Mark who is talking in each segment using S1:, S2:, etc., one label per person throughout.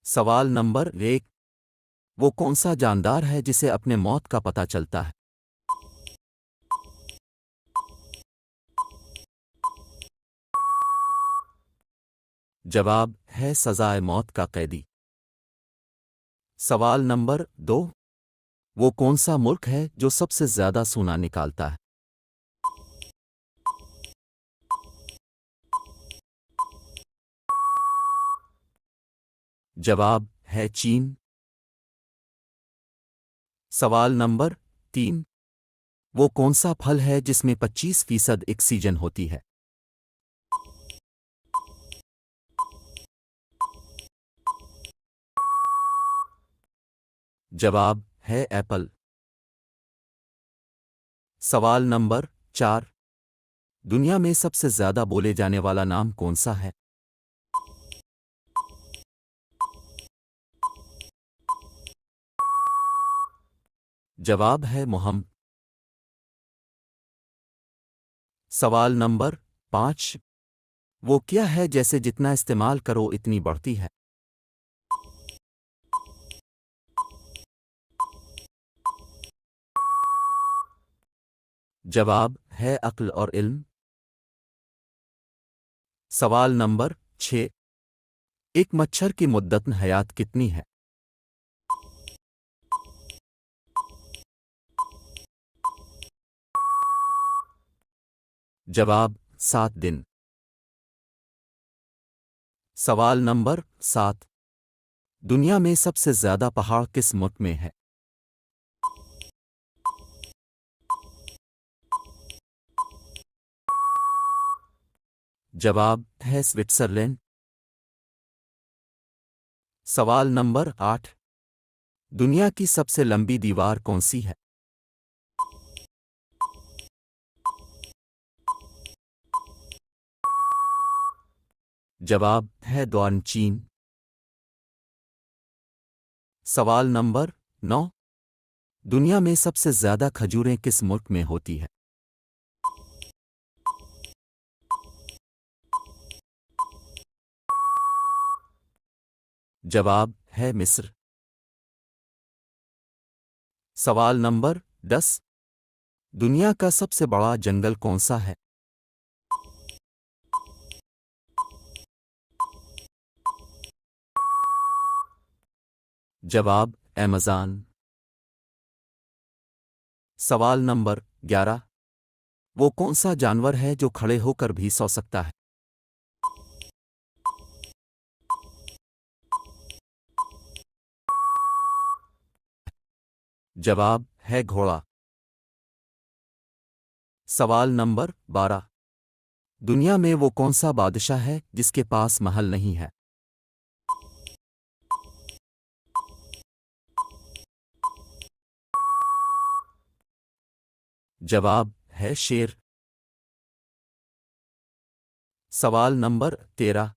S1: सवाल नंबर 1। वो कौन सा जानदार है जिसे अपने मौत का पता चलता है? जवाब है सजाए मौत का कैदी। सवाल नंबर 2। वो कौन सा मुल्क है जो सबसे ज्यादा सोना निकालता है? जवाब है चीन। सवाल नंबर 3। वो कौन सा फल है जिसमें 25% ऑक्सीजन होती है? जवाब है एप्पल। सवाल नंबर 4। दुनिया में सबसे ज्यादा बोले जाने वाला नाम कौन सा है? जवाब है मोहम्मद। सवाल नंबर 5। वो क्या है जैसे जितना इस्तेमाल करो इतनी बढ़ती है? जवाब है अक्ल और इल्म। सवाल नंबर 6। एक मच्छर की मुद्दत हयात कितनी है? जवाब 7 दिन। सवाल नंबर 7। दुनिया में सबसे ज्यादा पहाड़ किस मुल्क में है? जवाब है स्विट्जरलैंड। सवाल नंबर 8। दुनिया की सबसे लंबी दीवार कौन सी है? जवाब है द्वान चीन। सवाल नंबर 9। दुनिया में सबसे ज्यादा खजूरें किस मुल्क में होती है? जवाब है मिस्र। सवाल नंबर 10। दुनिया का सबसे बड़ा जंगल कौन सा है? जवाब अमेज़न। सवाल नंबर 11। वो कौन सा जानवर है जो खड़े होकर भी सो सकता है? जवाब है घोड़ा। सवाल नंबर 12। दुनिया में वो कौन सा बादशाह है जिसके पास महल नहीं है? जवाब है शेर। सवाल नंबर 13।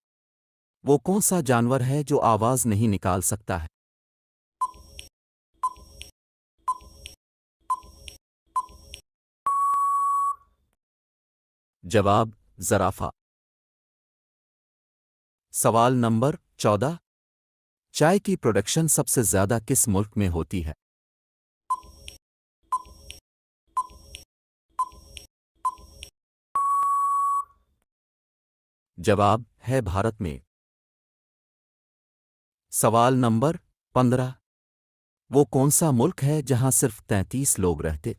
S1: वो कौन सा जानवर है जो आवाज नहीं निकाल सकता है? जवाब ज़राफ़ा। सवाल नंबर 14। चाय की प्रोडक्शन सबसे ज्यादा किस मुल्क में होती है? जवाब है भारत में। सवाल नंबर 15। वो कौन सा मुल्क है जहां सिर्फ 33 लोग रहते?